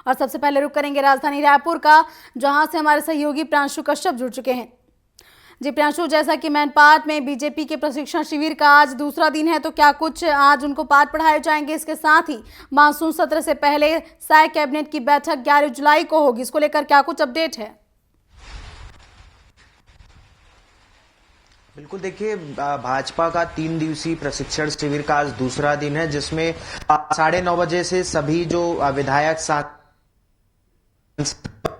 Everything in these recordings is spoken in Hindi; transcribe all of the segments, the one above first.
और सबसे पहले रुक करेंगे राजधानी रायपुर का, जहां से हमारे सहयोगी प्रांशु कश्यप जुड़ चुके हैं। जी प्रांशु, जैसा कि मैनपाट में बीजेपी के प्रशिक्षण शिविर का आज दूसरा दिन है, तो क्या कुछ आज उनको पाठ पढ़ाए जाएंगे? इसके साथ ही मानसून सत्र से पहले साय कैबिनेट की बैठक 11 जुलाई को होगी, इसको लेकर क्या कुछ अपडेट है? बिल्कुल, देखिए भाजपा का 3 दिवसीय प्रशिक्षण शिविर का आज दूसरा दिन है, जिसमें 9:30 बजे से सभी जो विधायक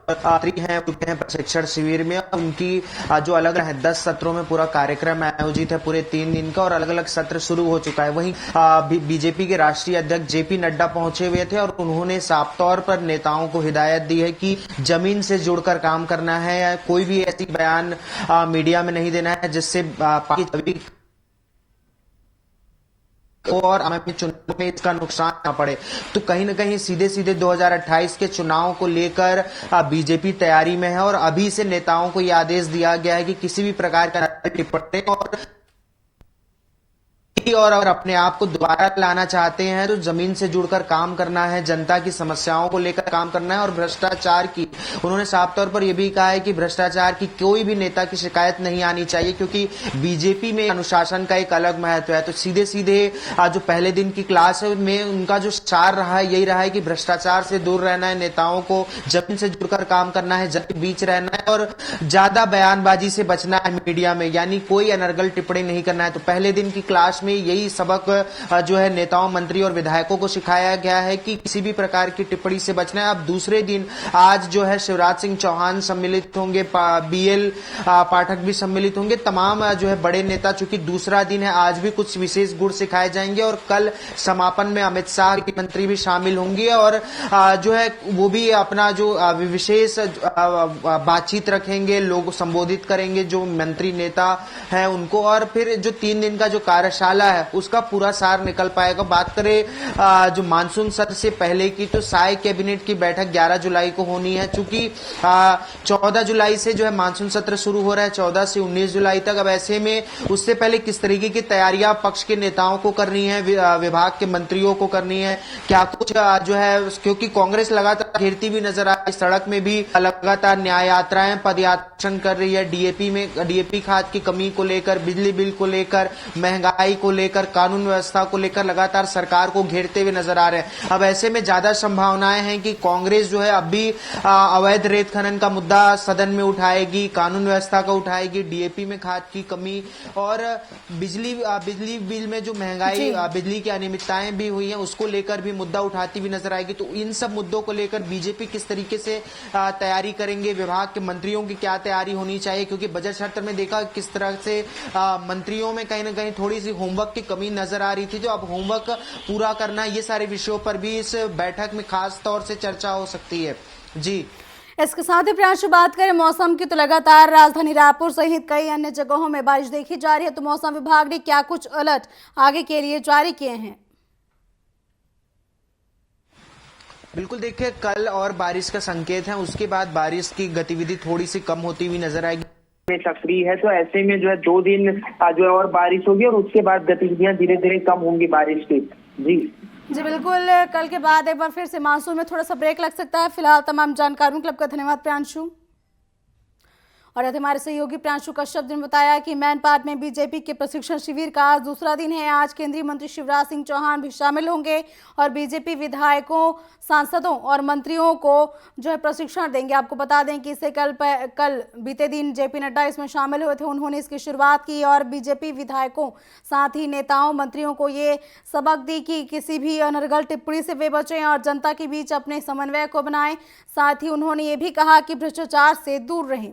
हैं प्रशिक्षण शिविर में। उनकी जो अलग अलग है 10 सत्रों में पूरा कार्यक्रम आयोजित है पूरे 3 दिन का, और अलग अलग सत्र शुरू हो चुका है। वहीं बीजेपी के राष्ट्रीय अध्यक्ष जेपी नड्डा पहुंचे हुए थे, और उन्होंने साफ तौर पर नेताओं को हिदायत दी है कि जमीन से जुड़कर काम करना है, या कोई भी ऐसी बयान मीडिया में नहीं देना है जिससे पार्टी और आगामी चुनाव में इसका नुकसान ना पड़े। तो कहीं ना कहीं सीधे सीधे 2028 के चुनाव को लेकर बीजेपी तैयारी में है, और अभी से नेताओं को यह आदेश दिया गया है कि किसी भी प्रकार का टिप्पणी और अगर अपने आप को दोबारा लाना चाहते हैं तो जमीन से जुड़कर काम करना है, जनता की समस्याओं को लेकर काम करना है। और भ्रष्टाचार की उन्होंने साफ तौर पर यह भी कहा है कि भ्रष्टाचार की कोई भी नेता की शिकायत नहीं आनी चाहिए, क्योंकि बीजेपी में अनुशासन का एक अलग महत्व है। तो सीधे सीधे जो पहले दिन की क्लास में उनका जो सार रहा है, यही रहा है कि भ्रष्टाचार से दूर रहना है, नेताओं को जमीन से जुड़कर काम करना है, जन के बीच रहना है, और ज्यादा बयानबाजी से बचना है मीडिया में, यानी कोई अनर्गल टिप्पणी नहीं करना है। तो पहले दिन की क्लास में यही सबक जो है नेताओं, मंत्री और विधायकों को सिखाया गया है कि किसी भी प्रकार की टिप्पणी से बचना है। अब दूसरे दिन आज जो है शिवराज सिंह चौहान सम्मिलित होंगे, बीएल पाठक भी सम्मिलित होंगे, तमाम जो है बड़े नेता। चूंकि दूसरा दिन है, आज भी कुछ विशेष गुण सिखाए जाएंगे, और कल समापन में अमित शाह के मंत्री भी शामिल होंगे, और जो है वो भी अपना जो विशेष बातचीत रखेंगे, लोग संबोधित करेंगे जो मंत्री नेता हैं उनको, और फिर जो 3 दिन का जो कार्यशाला है उसका पूरा सार निकल पाएगा। बात करें जो मानसून सत्र से पहले की, तो साय कैबिनेट की बैठक 11 जुलाई को होनी है। चूंकि 14 जुलाई से जो है मानसून सत्र शुरू हो रहा है, 14 से 19 जुलाई तक। अब ऐसे में उससे पहले किस तरीके की तैयारियां पक्ष के नेताओं को करनी है, विभाग के मंत्रियों को करनी है, क्या कुछ जो है, क्योंकि कांग्रेस लगातार घेरती भी नजर आ रही, सड़क में भी लगातार न्याय यात्राएं, पदयात्रा कर रही है, डीएपी खाद की कमी को लेकर, बिजली बिल को लेकर, महंगाई को लेकर, कानून व्यवस्था को लेकर लगातार सरकार को घेरते हुए नजर आ रहे हैं। अब ऐसे में ज्यादा संभावनाएं हैं कि कांग्रेस जो है अब भी अवैध रेत खनन का मुद्दा सदन में उठाएगी, कानून व्यवस्था का उठाएगी, डीएपी में खाद की कमी, और बिजली बिल में जो महंगाई, बिजली की अनियमितताएं भी हुई हैं, उसको लेकर भी मुद्दा उठाती हुई नजर आएगी। तो इन सब मुद्दों को लेकर बीजेपी किस तरीके से तैयारी करेंगे, विभाग के मंत्रियों की क्या तैयारी होनी चाहिए, क्योंकि बजट सत्र में देखा किस तरह से मंत्रियों में कहीं ना कहीं थोड़ी सी होमवर्क की कमी नजर आ रही थी। जो अब होमवर्क पूरा करना, ये सारे विषयों पर भी इस बैठक में खास तौर से चर्चा हो सकती है। जी, इसके साथ ही प्रांशु, बात करें मौसम की, तो लगातार राजधानी रायपुर सहित कई अन्य जगहों में बारिश देखी जा रही है। तो मौसम विभाग ने क्या कुछ अलर्ट आगे के लिए जारी किए हैं? बिल्कुल, देखिए कल और बारिश का संकेत है, उसके बाद बारिश की गतिविधि थोड़ी सी कम होती हुई नजर आएगी। में सक्रिय है, तो ऐसे में जो है 2 दिन जो है और बारिश होगी, और उसके बाद गतिविधियां धीरे धीरे कम होंगी बारिश की। जी बिल्कुल, कल के बाद एक बार फिर से मानसून में थोड़ा सा ब्रेक लग सकता है। फिलहाल तमाम जानकारियों के लिए आपका धन्यवाद प्रांशु। और हमारे सहयोगी प्रांशु कश्यप ने बताया कि मैनपाट में बीजेपी के प्रशिक्षण शिविर का आज दूसरा दिन है। आज केंद्रीय मंत्री शिवराज सिंह चौहान भी शामिल होंगे, और बीजेपी विधायकों, सांसदों और मंत्रियों को जो है प्रशिक्षण देंगे। आपको बता दें कि इससे कल बीते दिन जेपी नड्डा इसमें शामिल हुए थे, उन्होंने इसकी शुरुआत की, और बीजेपी विधायकों, साथ ही नेताओं, मंत्रियों को ये सबक दी कि किसी भी अनर्गल टिप्पणी से वे बचें और जनता के बीच अपने समन्वय को बनाएं। साथ ही उन्होंने ये भी कहा कि भ्रष्टाचार से दूर रहें।